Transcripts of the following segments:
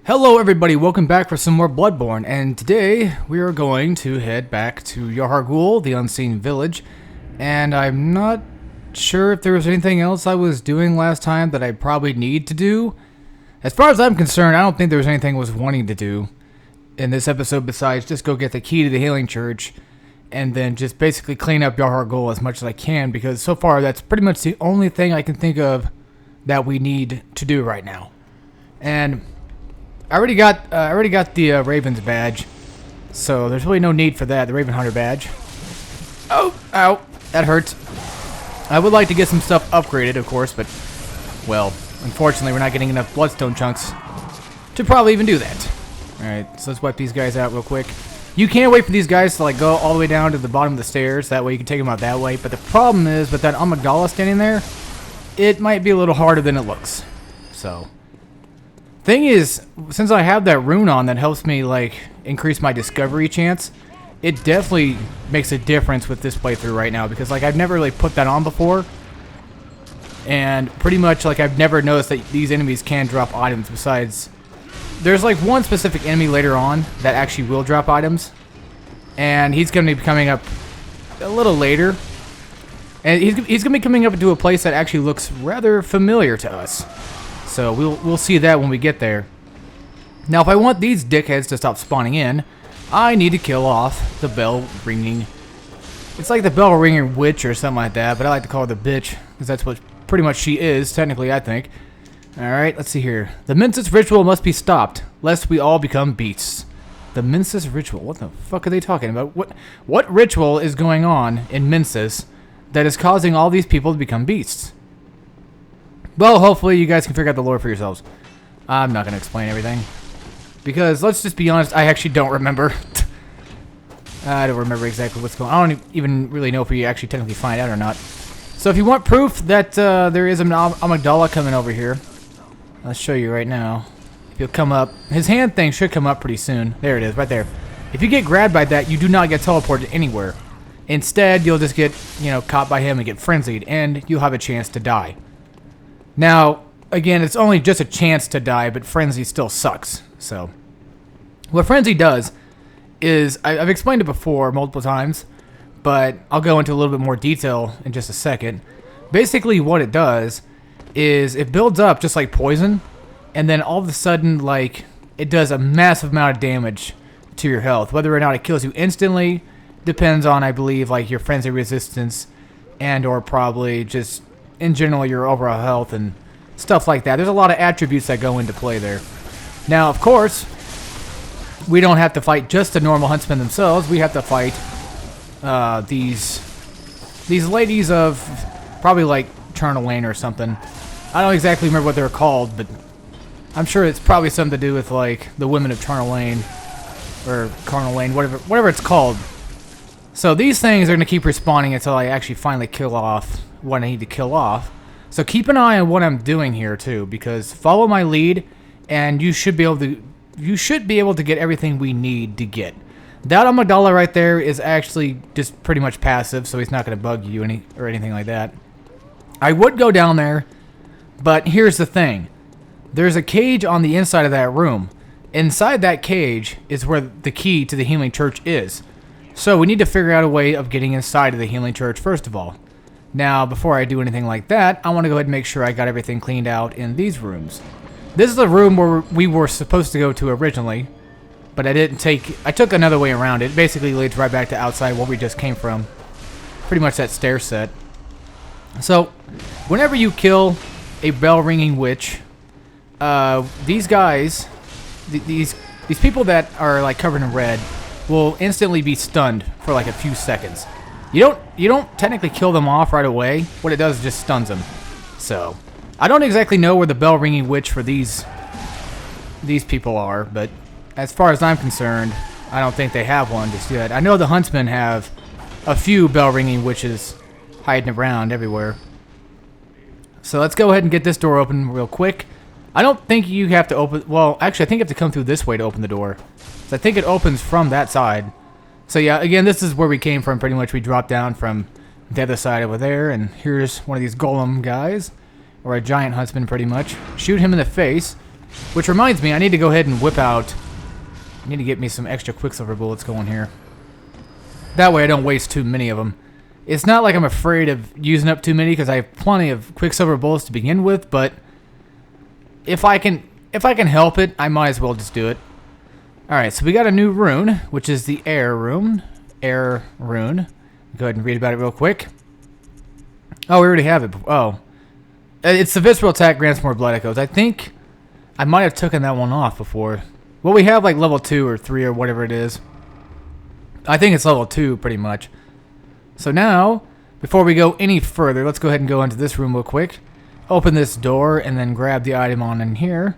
Hello everybody, welcome back for some more Bloodborne, and today we are going to head back to Yahar'gul, the Unseen Village, and I'm not sure if there was anything else I was doing last time that I probably need to do. As far as I'm concerned, I don't think there was anything I was wanting to do in this episode besides just go get the key to the Healing Church, and then just basically clean up Yahar'gul as much as I can, because so far that's pretty much the only thing I can think of that we need to do right now. And I already got the Raven's badge, so there's really no need for that, the Raven Hunter badge. Oh, ow, that hurts. I would like to get some stuff upgraded, of course, but, well, unfortunately we're not getting enough bloodstone chunks to probably even do that. Alright, so let's wipe these guys out real quick. You can't wait for these guys to, like, go all the way down to the bottom of the stairs, that way you can take them out that way, but the problem is, with that amygdala standing there, it might be a little harder than it looks, so. Thing is, since I have that rune on that helps me, like, increase my discovery chance, it definitely makes a difference with this playthrough right now, because, like, I've never really put that on before, and pretty much, like, I've never noticed that these enemies can drop items besides, there's, like, one specific enemy later on that actually will drop items, and he's going to be coming up a little later, and he's going to be coming up to a place that actually looks rather familiar to us. So we'll see that when we get there. Now, if I want these dickheads to stop spawning in, I need to kill off the bell-ringing. It's like the bell-ringing witch or something like that, but I like to call her the bitch, because that's what pretty much she is, technically, I think. Alright, let's see here. The Mensis ritual must be stopped, lest we all become beasts. The Mensis ritual? What the fuck are they talking about? What ritual is going on in Mensis that is causing all these people to become beasts? Well, hopefully you guys can figure out the lore for yourselves. I'm not going to explain everything. Because, let's just be honest, I actually don't remember. I don't remember exactly what's going on. I don't even really know if we actually technically find out or not. So if you want proof that there is an amygdala coming over here, I'll show you right now. If you'll come up, his hand thing should come up pretty soon. There it is, right there. If you get grabbed by that, you do not get teleported anywhere. Instead, you'll just get, caught by him and get frenzied, and you'll have a chance to die. Now, again, it's only just a chance to die, but Frenzy still sucks. So, what Frenzy does is, I've explained it before multiple times, but I'll go into a little bit more detail in just a second. Basically, what it does is it builds up just like poison, and then all of a sudden, like, it does a massive amount of damage to your health. Whether or not it kills you instantly depends on, I believe, like, your Frenzy resistance and or probably just in general your overall health and stuff like that. There's a lot of attributes that go into play there. Now, of course, we don't have to fight just the normal huntsmen themselves. We have to fight these ladies of probably like Charnel Lane or something. I don't exactly remember what they're called, but I'm sure it's probably something to do with like the women of Charnel Lane or Carnal Lane, whatever it's called. So these things are going to keep respawning until I actually finally kill off what I need to kill off. So keep an eye on what I'm doing here too, because follow my lead, and you should be able to get everything we need to get. That amygdala right there is actually just pretty much passive, so he's not going to bug you or anything like that. I would go down there, but here's the thing: there's a cage on the inside of that room. Inside that cage is where the key to the Healing Church is. So we need to figure out a way of getting inside of the Healing Church first of all. Now, before I do anything like that, I want to go ahead and make sure I got everything cleaned out in these rooms. This is the room where we were supposed to go to originally, but I took another way around. It basically leads right back to outside where we just came from. Pretty much that stair set. So, whenever you kill a bell-ringing witch, these guys, these people that are like covered in red, will instantly be stunned for like a few seconds. You don't technically kill them off right away. What it does is just stuns them. So, I don't exactly know where the bell-ringing witch for these people are, but as far as I'm concerned, I don't think they have one just yet. I know the huntsmen have a few bell-ringing witches hiding around everywhere. So let's go ahead and get this door open real quick. I don't think you have to open... Well, actually, I think you have to come through this way to open the door. So I think it opens from that side. So yeah, again, this is where we came from. Pretty much we dropped down from the other side over there. And here's one of these golem guys. Or a giant huntsman, pretty much. Shoot him in the face. Which reminds me, I need to go ahead and whip out... I need to get me some extra Quicksilver bullets going here. That way I don't waste too many of them. It's not like I'm afraid of using up too many because I have plenty of Quicksilver bullets to begin with, but if I can help it, I might as well just do it. Alright, so we got a new rune, which is the air rune. Air rune. Go ahead and read about it real quick. Oh, we already have it. Oh. It's the visceral attack grants more blood echoes. I think I might have taken that one off before. Well, we have like level 2 or 3 or whatever it is. I think it's level 2 pretty much. So now, before we go any further, let's go ahead and go into this room real quick. Open this door and then grab the item on in here,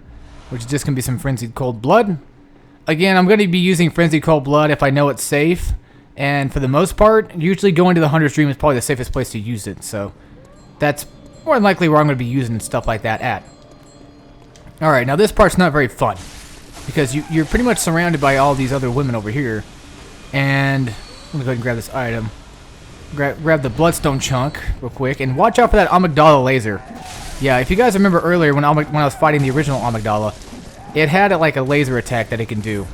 which is just going to be some Frenzied Cold Blood. Again, I'm going to be using Frenzied Cold Blood if I know it's safe. And for the most part, usually going to the Hunter's Dream is probably the safest place to use it. So that's more than likely where I'm going to be using stuff like that at. Alright, now this part's not very fun. Because you're pretty much surrounded by all these other women over here. And I'm going to go ahead and grab this item. Grab the Bloodstone chunk real quick. And watch out for that Amygdala laser. Yeah, if you guys remember earlier when I was fighting the original Amygdala, it had like a laser attack that it can do.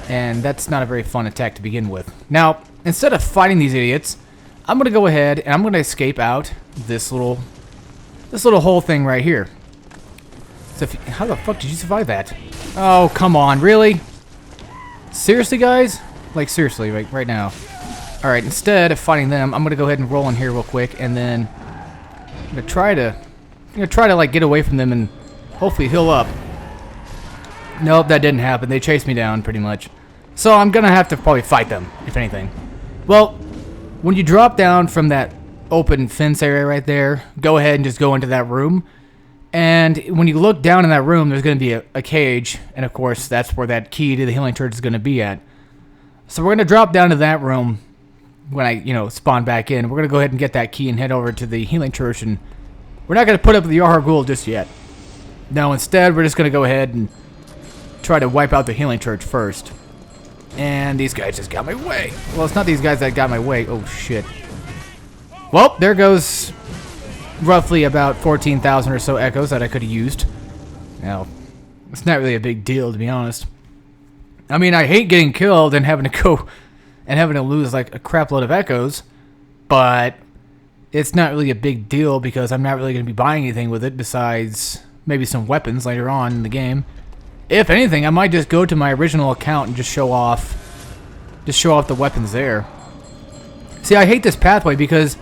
And that's not a very fun attack to begin with. Now, instead of fighting these idiots, I'm going to go ahead and I'm going to escape out this little hole thing right here. So how the fuck did you survive that? Oh, come on, really? Seriously, guys? Like, seriously, right now. Alright, instead of fighting them, I'm going to go ahead and roll in here real quick, and then I'm going to try to like, get away from them and hopefully heal up. Nope, that didn't happen. They chased me down, pretty much. So I'm going to have to probably fight them, if anything. Well, when you drop down from that open fence area right there, go ahead and just go into that room. And when you look down in that room, there's going to be a cage. And, of course, that's where that key to the healing church is going to be at. So we're going to drop down to that room when I, spawn back in. We're going to go ahead and get that key and head over to the healing church. And we're not going to put up the Yarhar Ghoul just yet. No, instead, we're just going to go ahead and try to wipe out the healing church first. And these guys just got my way. Well, it's not these guys that got my way. Oh, shit. Well, there goes roughly about 14,000 or so echoes that I could have used. Now, it's not really a big deal, to be honest. I mean, I hate getting killed and having to go and having to lose like a crap load of echoes, but it's not really a big deal because I'm not really going to be buying anything with it besides maybe some weapons later on in the game. If anything, I might just go to my original account and just show off the weapons there. See, I hate this pathway because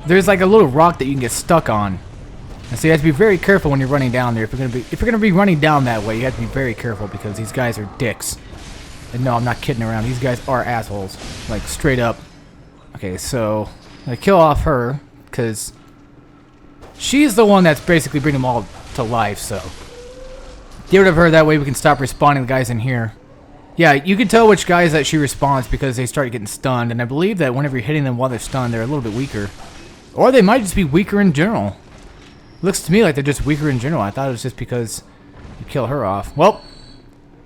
there's like a little rock that you can get stuck on. And so you have to be very careful when you're running down there. If you're gonna be running down that way, you have to be very careful because these guys are dicks. And no, I'm not kidding around. These guys are assholes. Like, straight up. Okay, so I'm gonna kill off her because she's the one that's basically bringing them all to life, so get rid of her, that way we can stop respawning the guys in here. Yeah, you can tell which guys that she respawns because they start getting stunned, and I believe that whenever you're hitting them while they're stunned, they're a little bit weaker. Or they might just be weaker in general. Looks to me like they're just weaker in general. I thought it was just because you kill her off. Well,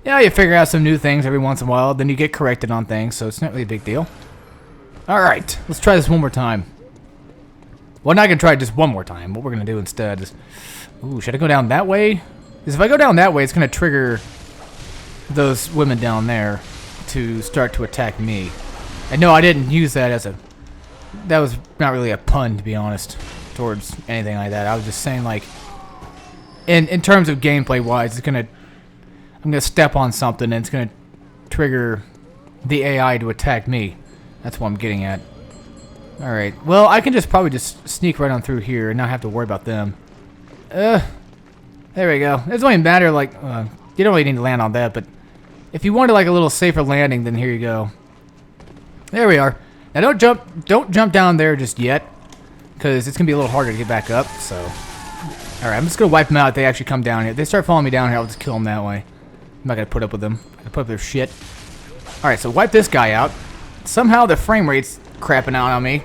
yeah, you figure out some new things every once in a while, then you get corrected on things, so it's not really a big deal. Alright, let's try this one more time. Well, not going to try it just one more time. What we're going to do instead is... Ooh, should I go down that way? Because if I go down that way, it's going to trigger those women down there to start to attack me. And no, I didn't use that as a... That was not really a pun, to be honest, towards anything like that. I was just saying, like... In terms of gameplay-wise, it's going to... I'm going to step on something, and it's going to trigger the AI to attack me. That's what I'm getting at. Alright, well, I can just probably just sneak right on through here and not have to worry about them. There we go. It doesn't really matter, like, you don't really need to land on that, but if you wanted, like, a little safer landing, then here you go. There we are. Now, don't jump down there just yet, because it's going to be a little harder to get back up, so. Alright, I'm just going to wipe them out if they actually come down here. If they start following me down here, I'll just kill them that way. I'm not going to put up with them. I'm going to put up their shit. Alright, so wipe this guy out. Somehow the frame rate's crapping out on me.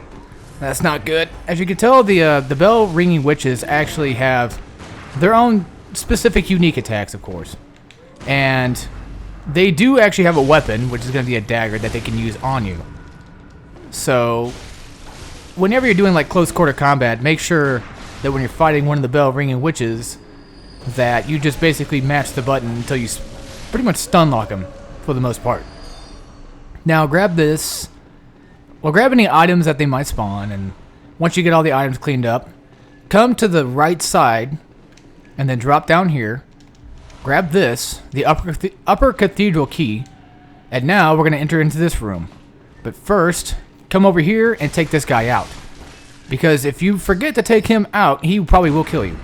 That's not good. As you can tell, the bell-ringing witches actually have their own specific unique attacks, of course. And they do actually have a weapon, which is going to be a dagger that they can use on you. So, whenever you're doing like close quarter combat, make sure that when you're fighting one of the bell-ringing witches, that you just basically match the button until you pretty much stun lock them for the most part. Now grab this. Well, grab any items that they might spawn, and once you get all the items cleaned up, come to the right side and then drop down here. Grab this, the upper cathedral key, and now we're going to enter into this room. But first, come over here and take this guy out. Because if you forget to take him out, he probably will kill you.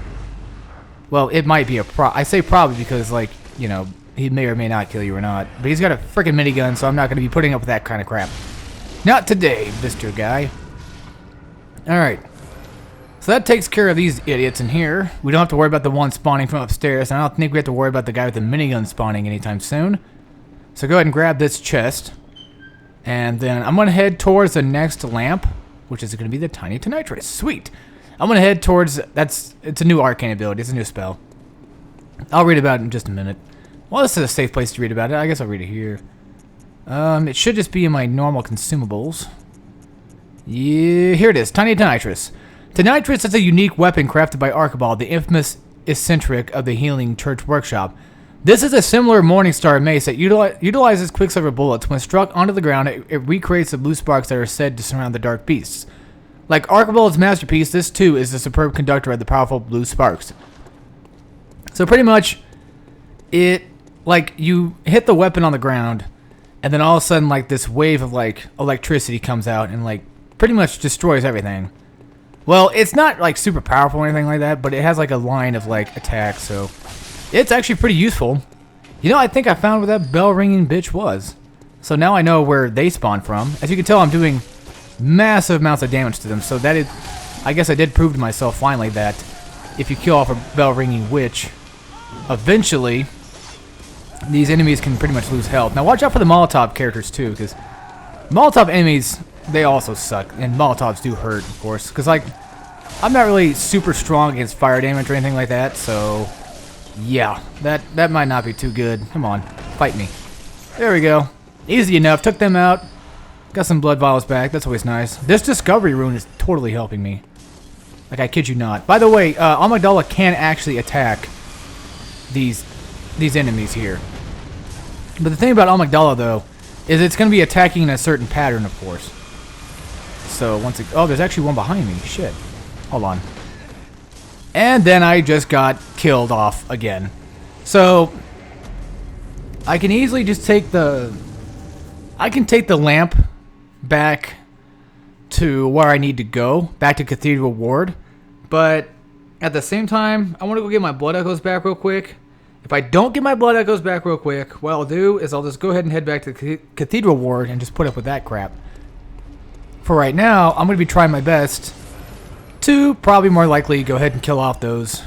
Well, it might be I say probably because, like, you know, he may or may not kill you or not. But he's got a freaking minigun, so I'm not going to be putting up with that kind of crap. Not today, Mr. Guy. Alright. So that takes care of these idiots in here. We don't have to worry about the one spawning from upstairs. And I don't think we have to worry about the guy with the minigun spawning anytime soon. So go ahead and grab this chest. And then I'm going to head towards the next lamp, which is going to be the Tiny Tonitrus. Sweet. I'm going to head towards... It's a new arcane ability. It's a new spell. I'll read about it in just a minute. Well, this is a safe place to read about it. I guess I'll read it here. It should just be in my normal consumables. Yeah, here it is. Tiny Tonitrus. Tonitrus is a unique weapon crafted by Archibald, the infamous eccentric of the Healing Church Workshop. This is a similar Morningstar mace that utilizes Quicksilver bullets. When struck onto the ground, it recreates the blue sparks that are said to surround the dark beasts. Like Archibald's masterpiece, this too is a superb conductor of the powerful blue sparks. So pretty much, like, you hit the weapon on the ground, and then all of a sudden, like, this wave of, like, electricity comes out and, like, pretty much destroys everything. Well, it's not, like, super powerful or anything like that, but it has, like, a line of, like, attack, so it's actually pretty useful. You know, I think I found where that bell-ringing bitch was. So now I know where they spawn from. As you can tell, I'm doing massive amounts of damage to them, so that is... I guess I did prove to myself, finally, that if you kill off a bell-ringing witch, eventually, these enemies can pretty much lose health. Now, watch out for the Molotov characters, too, because Molotov enemies... They also suck, and Molotovs do hurt, of course, because, like, I'm not really super strong against fire damage or anything like that, so, yeah, that might not be too good. Come on, fight me. There we go. Easy enough, took them out, got some blood vials back, that's always nice. This discovery rune is totally helping me. Like, I kid you not. By the way, Amygdala can actually attack these enemies here. But the thing about Amygdala, though, is it's going to be attacking in a certain pattern, of course. So once it... Oh, there's actually one behind me. Shit. Hold on. And then I just got killed off again. So I can easily just take the... I can take the lamp back to where I need to go. Back to Cathedral Ward. But at the same time, I want to go get my blood echoes back real quick. If I don't get my blood echoes back real quick, what I'll do is I'll just go ahead and head back to the Cathedral Ward and just put up with that crap. For right now, I'm going to be trying my best to probably more likely go ahead and kill off those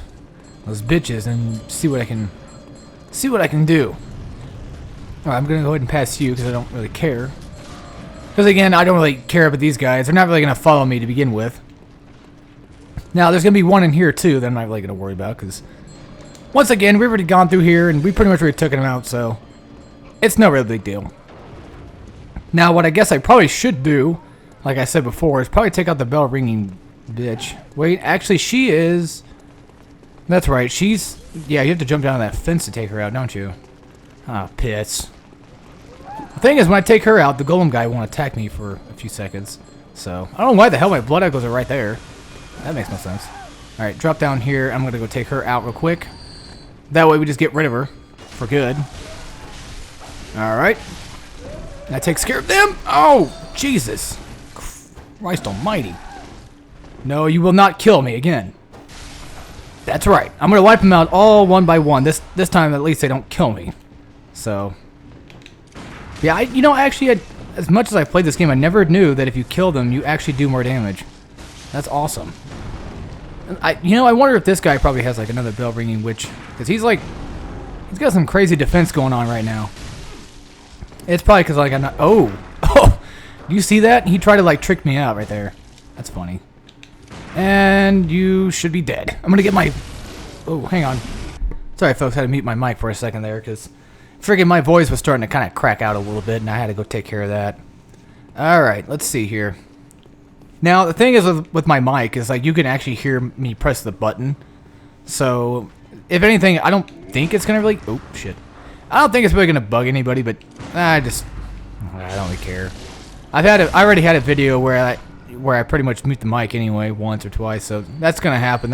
bitches and see what I can do. Alright, I'm going to go ahead and pass you because I don't really care. Because again, I don't really care about these guys. They're not really going to follow me to begin with. Now, there's going to be one in here too that I'm not really going to worry about because once again, we've already gone through here and we pretty much already took them out, so it's no real big deal. Now, what I guess I probably should do, like I said before, is probably take out the bell-ringing bitch. Wait, actually, she is... That's right, she's... Yeah, you have to jump down that fence to take her out, don't you? Ah, pits. The thing is, when I take her out, the golem guy won't attack me for a few seconds. So, I don't know why the hell my blood echoes are right there. That makes no sense. Alright, drop down here. I'm going to go take her out real quick. That way we just get rid of her for good. Alright. That takes care of them. Oh, Jesus. Christ almighty. No, you will not kill me again. That's right. I'm going to wipe them out all one by one. This time, at least, they don't kill me. So, yeah, actually, as much as I played this game, I never knew that if you kill them, you actually do more damage. That's awesome. I wonder if this guy probably has, like, another bell-ringing witch. Because he's got some crazy defense going on right now. It's probably because, like, I'm not... Oh! Oh! You see that? He tried to, like, trick me out right there. That's funny. And you should be dead. I'm gonna get my... Oh, hang on. Sorry, folks, I had to mute my mic for a second there, because friggin' my voice was starting to kind of crack out a little bit, and I had to go take care of that. Alright, let's see here. Now, the thing is with my mic is, like, you can actually hear me press the button. So, if anything, I don't think it's gonna really... Oh, shit. I don't think it's really gonna bug anybody, but I don't really care. I already had a video where I pretty much mute the mic anyway, once or twice, so that's gonna happen.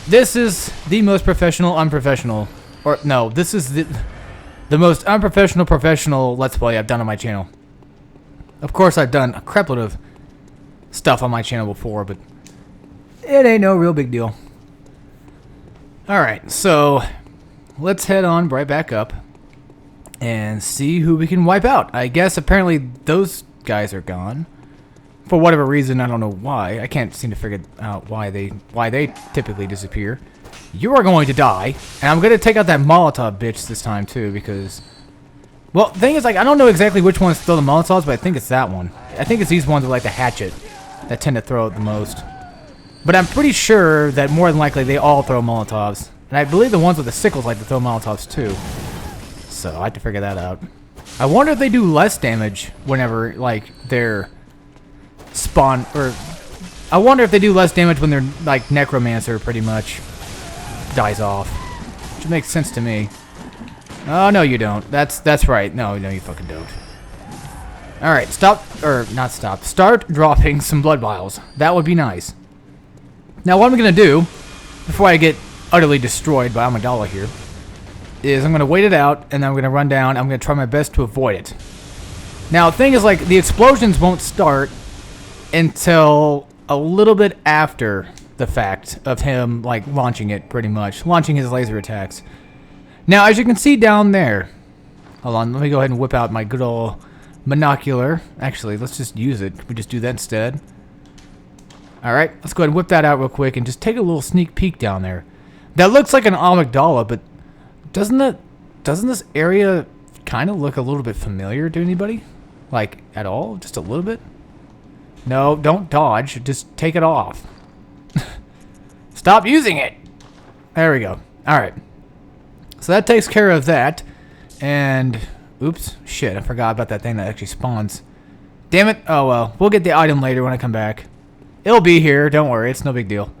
This is the most professional, unprofessional, or no, this is the most unprofessional, professional Let's Play I've done on my channel. Of course, I've done a crapload of stuff on my channel before, but it ain't no real big deal. Alright, so let's head on right back up and see who we can wipe out. I guess apparently those guys are gone. For whatever reason, I don't know why. I can't seem to figure out why they typically disappear. You are going to die, and I'm going to take out that Molotov bitch this time too, because... Well, the thing is, like, I don't know exactly which ones throw the Molotovs, but I think it's that one. I think it's these ones with, like, the hatchet that tend to throw it the most. But I'm pretty sure that more than likely they all throw Molotovs. And I believe the ones with the sickles like to throw Molotovs too. So I have to figure that out. I wonder if they do less damage whenever, like, they're spawn... Or... I wonder if they do less damage when they're, like, Necromancer pretty much dies off. Which makes sense to me. Oh, no, you don't. That's right. No, you fucking don't. Alright, start dropping some blood vials. That would be nice. Now, what I'm going to do, before I get utterly destroyed by Amidala here, is I'm going to wait it out, and then I'm going to run down. I'm going to try my best to avoid it. Now, the thing is, like, the explosions won't start until a little bit after the fact of him, like, launching it, pretty much. Launching his laser attacks. Now, as you can see down there... Hold on, let me go ahead and whip out my good old monocular. Actually, let's just use it. We just do that instead. Alright, let's go ahead and whip that out real quick and just take a little sneak peek down there. That looks like an Amygdala, but doesn't this area kind of look a little bit familiar to anybody? Like, at all? Just a little bit? No, don't dodge. Just take it off. Stop using it! There we go. Alright. So that takes care of that. And... Oops. Shit, I forgot about that thing that actually spawns. Damn it. Oh well. We'll get the item later when I come back. It'll be here. Don't worry. It's no big deal.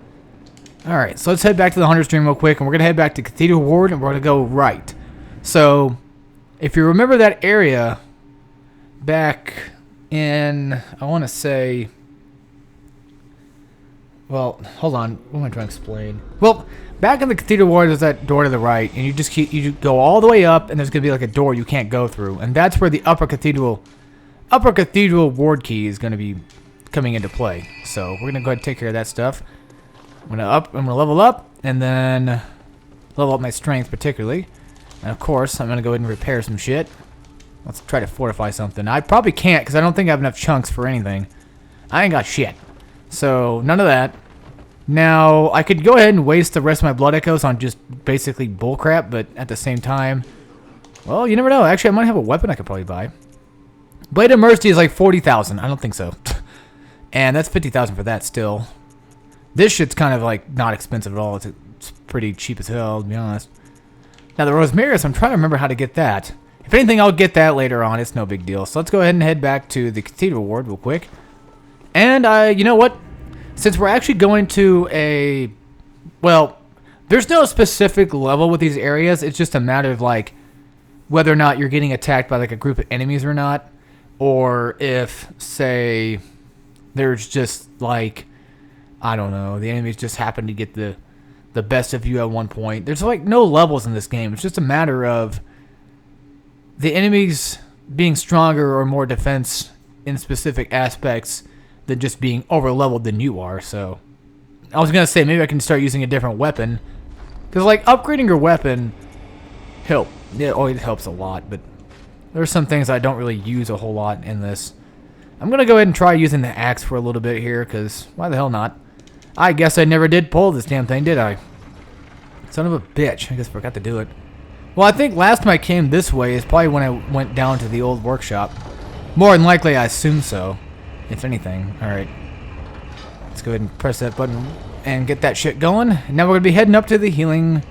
Alright, so let's head back to the Hunter Stream real quick. And we're going to head back to Cathedral Ward. And we're going to go right. So, if you remember that area... Back in... I want to say... Well, hold on. What am I trying to explain? Well, back in the Cathedral Ward, there's that door to the right, and you go all the way up, and there's gonna be like a door you can't go through, and that's where the upper Cathedral Ward key is gonna be coming into play. So we're gonna go ahead and take care of that stuff. I'm gonna level up, and then level up my strength particularly, and of course I'm gonna go ahead and repair some shit. Let's try to fortify something. I probably can't because I don't think I have enough chunks for anything. I ain't got shit. So, none of that. Now, I could go ahead and waste the rest of my blood echoes on just basically bullcrap, but at the same time, well, you never know. Actually, I might have a weapon I could probably buy. Blade of Mercy is like 40,000. I don't think so. And that's 50,000 for that still. This shit's kind of like not expensive at all. It's pretty cheap as hell, to be honest. Now, the Rosmarius, I'm trying to remember how to get that. If anything, I'll get that later on. It's no big deal. So let's go ahead and head back to the Cathedral Ward real quick. And, you know what? Since we're actually going to a... Well, there's no specific level with these areas. It's just a matter of, like, whether or not you're getting attacked by, like, a group of enemies or not. Or if, say, there's just, like... I don't know. The enemies just happen to get the best of you at one point. There's, like, no levels in this game. It's just a matter of the enemies being stronger or more defense in specific aspects than just being over-leveled than you are, so... I was gonna say, maybe I can start using a different weapon. Because, like, upgrading your weapon... it helps a lot, but... There's some things I don't really use a whole lot in this. I'm gonna go ahead and try using the axe for a little bit here, because why the hell not? I guess I never did pull this damn thing, did I? Son of a bitch. I guess I forgot to do it. Well, I think last time I came this way is probably when I went down to the old workshop. More than likely, I assume so. If anything. Alright. Let's go ahead and press that button and get that shit going. And now we're going to be heading up to the healing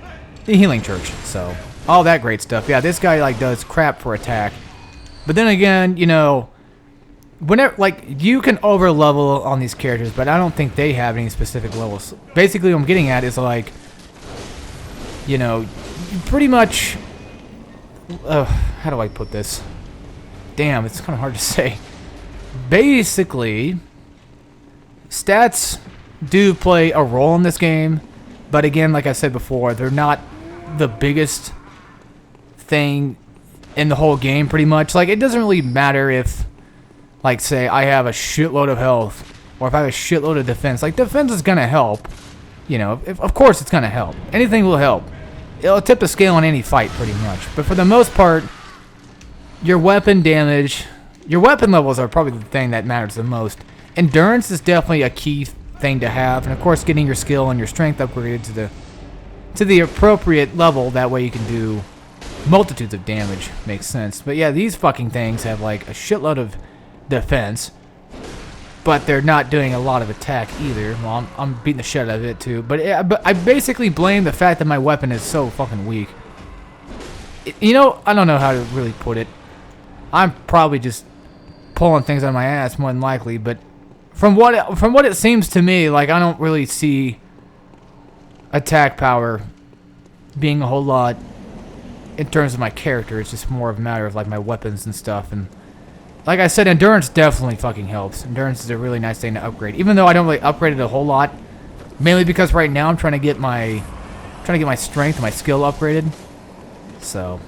church. So, all that great stuff. Yeah, this guy, like, does crap for attack. But then again, you know, whenever, like, you can over-level on these characters, but I don't think they have any specific levels. Basically, what I'm getting at is, like, you know, you pretty much... how do I put this? Damn, it's kind of hard to say. Basically, stats do play a role in this game, but again, like I said before, they're not the biggest thing in the whole game, pretty much. Like, it doesn't really matter if, like, say, I have a shitload of health, or if I have a shitload of defense. Like, defense is gonna help. You know, of course it's gonna help. Anything will help. It'll tip the scale on any fight, pretty much. But for the most part, your weapon damage, your weapon levels are probably the thing that matters the most. Endurance is definitely a key thing to have, and of course getting your skill and your strength upgraded to the appropriate level. That way you can do multitudes of damage. Makes sense. But yeah, these fucking things have like a shitload of defense, but they're not doing a lot of attack either. Well, I'm beating the shit out of it too. But I basically blame the fact that my weapon is so fucking weak. You know, I don't know how to really put it. I'm probably just pulling things out of my ass more than likely, but from what it seems to me, like, I don't really see attack power being a whole lot in terms of my character. It's just more of a matter of like my weapons and stuff. And like I said, endurance definitely fucking helps. Endurance is a really nice thing to upgrade, even though I don't really upgrade it a whole lot, mainly because right now I'm trying to get my strength and my skill upgraded. So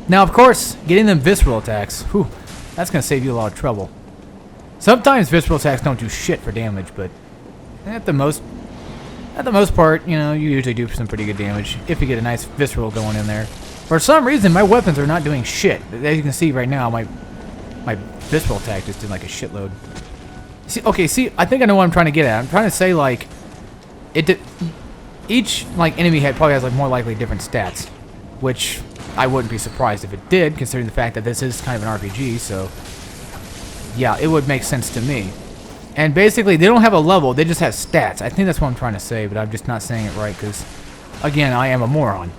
now, of course, getting them visceral attacks, whew, that's gonna save you a lot of trouble. Sometimes visceral attacks don't do shit for damage, but at the most part, you know, you usually do some pretty good damage if you get a nice visceral going in there. For some reason, my weapons are not doing shit. As you can see right now, my visceral attack just did like a shitload. See, I think I know what I'm trying to get at. I'm trying to say, like, each like enemy head probably has like more likely different stats, which I wouldn't be surprised if it did, considering the fact that this is kind of an RPG. So yeah, it would make sense to me. And basically, they don't have a level, they just have stats. I think that's what I'm trying to say, but I'm just not saying it right because, again, I am a moron.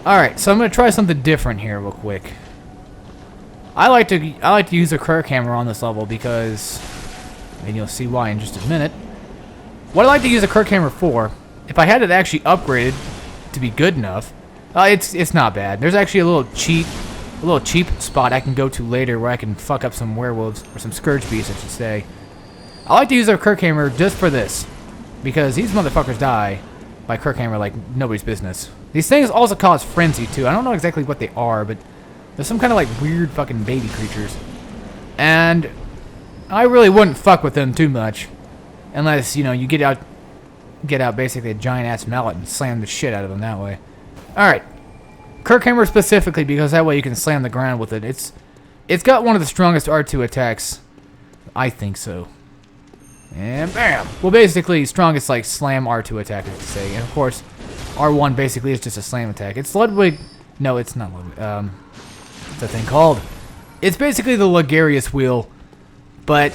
Alright, so I'm going to try something different here real quick. I like to use a Kirk hammer on this level because, and you'll see why in just a minute. What I like to use a Kirk hammer for, if I had it actually upgraded to be good enough, it's not bad. There's actually a little cheap spot I can go to later where I can fuck up some werewolves, or some scourge beasts, I should say. I like to use a Kirk hammer just for this, because these motherfuckers die by Kirk hammer like nobody's business. These things also cause frenzy too. I don't know exactly what they are, but they're some kind of like weird fucking baby creatures, and I really wouldn't fuck with them too much, unless, you know, you get out basically a giant ass mallet and slam the shit out of them that way. All right, Kirk hammer specifically because that way you can slam the ground with it. It's got one of the strongest R2 attacks. I think so. And bam! Well, basically, strongest, like, slam R2 attack, as you say. And, of course, R1 basically is just a slam attack. It's Ludwig... No, it's not Ludwig. What's that thing called? It's basically the Ligarius wheel, but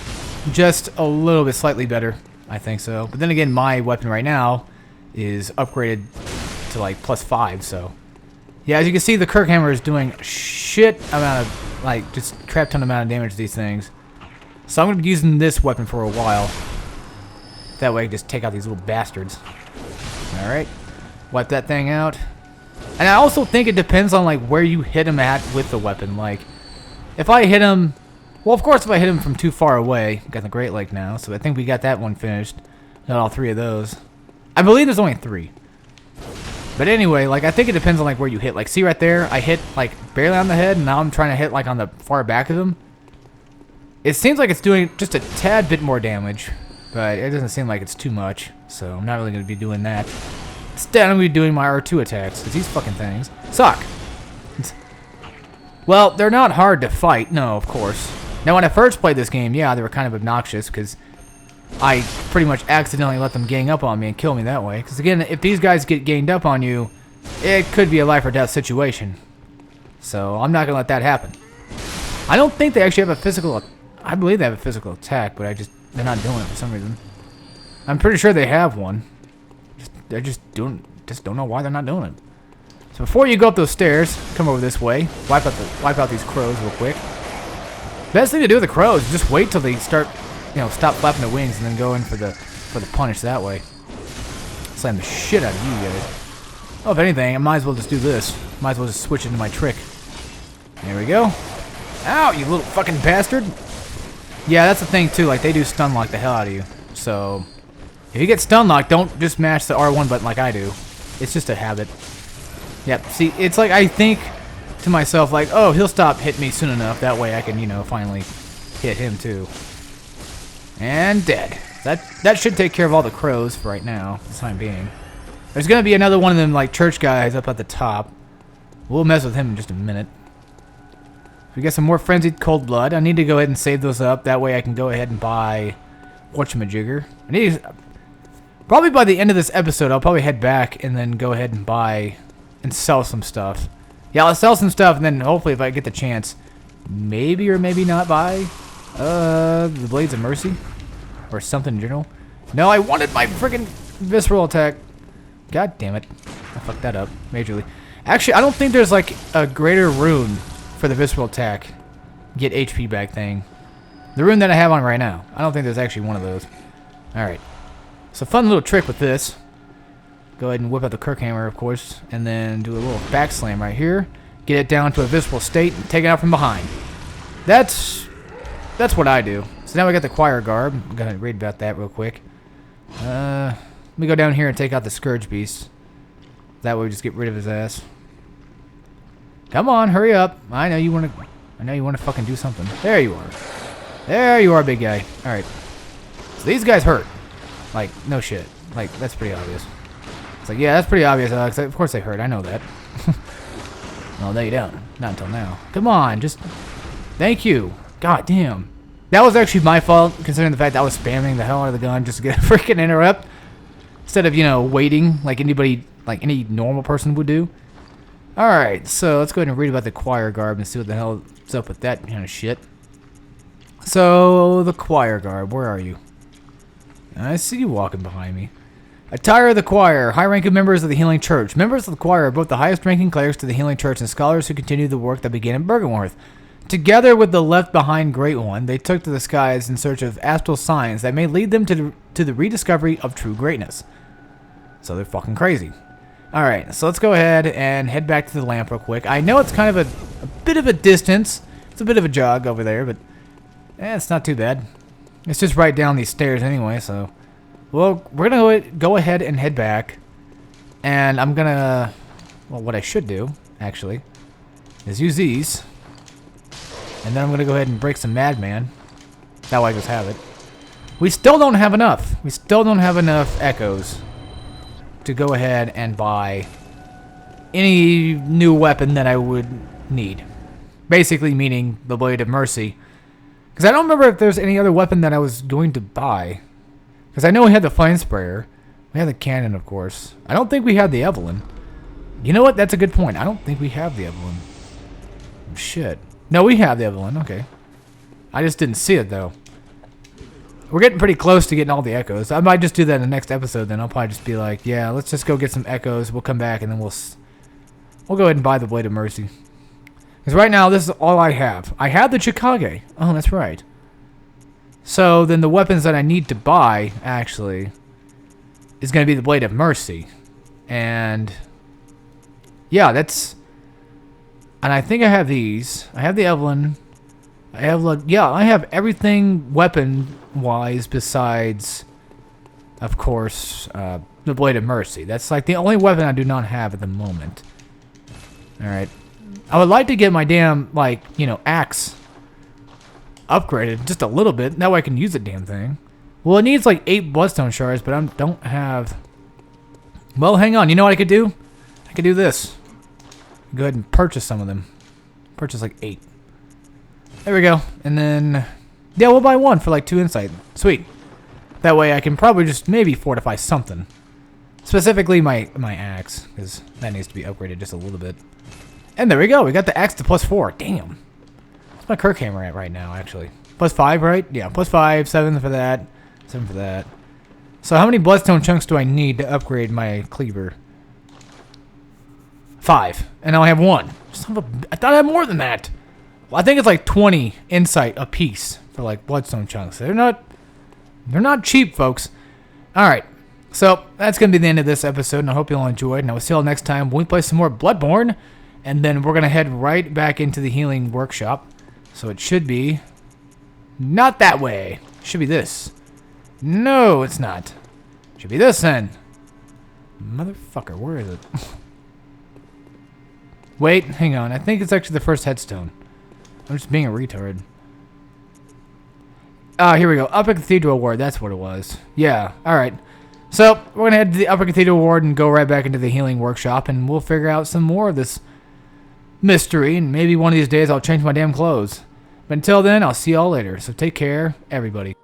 just a little bit slightly better. I think so. But then again, my weapon right now is upgraded to, like, +5, so... Yeah, as you can see, the Kirk hammer is doing a shit amount of, like, just crap ton amount of damage to these things. So I'm going to be using this weapon for a while. That way I can just take out these little bastards. Alright. Wipe that thing out. And I also think it depends on, like, where you hit him at with the weapon. Like, if I hit him... Well, of course, if I hit him from too far away... Got the Great Lake now, so I think we got that one finished. Got all 3 of those. I believe there's only 3. But anyway, like, I think it depends on, like, where you hit. Like, see right there? I hit, like, barely on the head, and now I'm trying to hit, like, on the far back of him. It seems like it's doing just a tad bit more damage, but it doesn't seem like it's too much, so I'm not really going to be doing that. Instead, I'm going to be doing my R2 attacks, because these fucking things suck. Well, they're not hard to fight, no, of course. Now, when I first played this game, yeah, they were kind of obnoxious, because I pretty much accidentally let them gang up on me and kill me that way. Because, again, if these guys get ganged up on you, it could be a life or death situation. So, I'm not going to let that happen. I don't think they actually have a physical... I believe they have a physical attack, but they're not doing it for some reason. I'm pretty sure they have one. They just don't know why they're not doing it. So before you go up those stairs, come over this way. Wipe out these crows real quick. Best thing to do with the crows is just wait till they start, you know, stop flapping their wings and then go in for the punish that way. Slam the shit out of you guys. Oh, if anything, I might as well just do this. Might as well just switch into my trick. There we go. Ow, you little fucking bastard. Yeah, that's the thing too, like they do stun lock the hell out of you. So, if you get stun locked, don't just mash the R1 button like I do. It's just a habit. Yep, see, it's like I think to myself like, oh, he'll stop hitting me soon enough. That way I can, you know, finally hit him too. And dead. That should take care of all the crows for right now, for the time being. There's gonna be another one of them like church guys up at the top. We'll mess with him in just a minute. We got some more frenzied cold blood. I need to go ahead and save those up. That way I can go ahead and buy whatchamajigger. I need probably by the end of this episode I'll probably head back and then go ahead and buy and sell some stuff. Yeah, I'll sell some stuff and then hopefully if I get the chance, maybe or maybe not buy the Blades of Mercy or something in general. No, I wanted my freaking visceral attack. God damn it. I fucked that up majorly. Actually, I don't think there's like a greater rune for the visceral attack get HP back thing. The rune that I have on right now. I don't think there's actually one of those. Alright. So fun little trick with this. Go ahead and whip out the Kirk hammer, of course, and then do a little back slam right here. Get it down to a visceral state and take it out from behind. That's what I do. So now we got the choir garb. I'm gonna read about that real quick. Let me go down here and take out the Scourge Beast. That way we just get rid of his ass. Come on, hurry up. I know you wanna fucking do something. There you are. There you are, big guy. Alright. So these guys hurt. Like, no shit. Like, that's pretty obvious. It's like, yeah, that's pretty obvious, Alex. Of course they hurt, I know that. Well, no you don't. Not until now. Come on, just... Thank you. God damn. That was actually my fault, considering the fact that I was spamming the hell out of the gun just to get a freaking interrupt. Instead of, you know, waiting like anybody, like any normal person would do. Alright, so let's go ahead and read about the choir garb and see what the hell is up with that kind of shit. So, the choir garb, where are you? I see you walking behind me. Attire of the choir, high-ranking members of the Healing Church. Members of the choir are both the highest-ranking clerics to the Healing Church and scholars who continue the work that began in Bergenworth. Together with the left-behind Great One, they took to the skies in search of astral signs that may lead them to the rediscovery of true greatness. So they're fucking crazy. Alright, so let's go ahead and head back to the lamp real quick. I know it's kind of a bit of a distance. It's a bit of a jog over there, but it's not too bad. It's just right down these stairs anyway, so... Well, we're gonna go ahead and head back. And I'm gonna... Well, what I should do, actually, is use these. And then I'm gonna go ahead and break some madmen. That way I just have it. We still don't have enough. We still don't have enough echoes to go ahead and buy any new weapon that I would need. Basically meaning the Blade of Mercy. Because I don't remember if there's any other weapon that I was going to buy. Because I know we had the Flame Sprayer. We had the cannon, of course. I don't think we had the Evelyn. You know what? That's a good point. I don't think we have the Evelyn. Oh, shit. No, we have the Evelyn. Okay. I just didn't see it, though. We're getting pretty close to getting all the echoes. I might just do that in the next episode, then. I'll probably just be like, yeah, let's just go get some echoes. We'll come back, and then we'll go ahead and buy the Blade of Mercy. Because right now, this is all I have. I have the Chikage. Oh, that's right. So, then the weapons that I need to buy, actually, is going to be the Blade of Mercy. And, yeah, that's... And I think I have these. I have the Evelyn. I have everything weapon-wise besides, of course, the Blade of Mercy. That's like the only weapon I do not have at the moment. Alright. I would like to get my damn, like, you know, axe upgraded just a little bit. That way I can use the damn thing. Well, it needs like 8 bloodstone shards, but I don't have... Well, hang on. You know what I could do? I could do this. Go ahead and purchase some of them. Purchase like 8. There we go. And then... Yeah, we'll buy 1 for like 2 insight. Sweet. That way I can probably just maybe fortify something. Specifically my axe. Because that needs to be upgraded just a little bit. And there we go. We got the axe to +4. Damn. What's my Kirk hammer at right now, actually? +5, right? Yeah, +5. 7 for that. 7 for that. So how many bloodstone chunks do I need to upgrade my cleaver? 5. And now I have 1. I thought I had more than that. Well, I think it's like 20 insight a piece for like bloodstone chunks. They're not cheap, folks. All right. So, that's going to be the end of this episode, and I hope you all enjoyed. And I will see you all next time when we play some more Bloodborne. And then we're going to head right back into the healing workshop. So it should be... not that way. It should be this. No, it's not. It should be this then. Motherfucker, where is it? Wait, hang on. I think it's actually the first headstone. I'm just being a retard. Here we go. Upper Cathedral Ward. That's what it was. Yeah, alright. So, we're going to head to the Upper Cathedral Ward and go right back into the healing workshop, and we'll figure out some more of this mystery, and maybe one of these days I'll change my damn clothes. But until then, I'll see y'all later. So take care, everybody.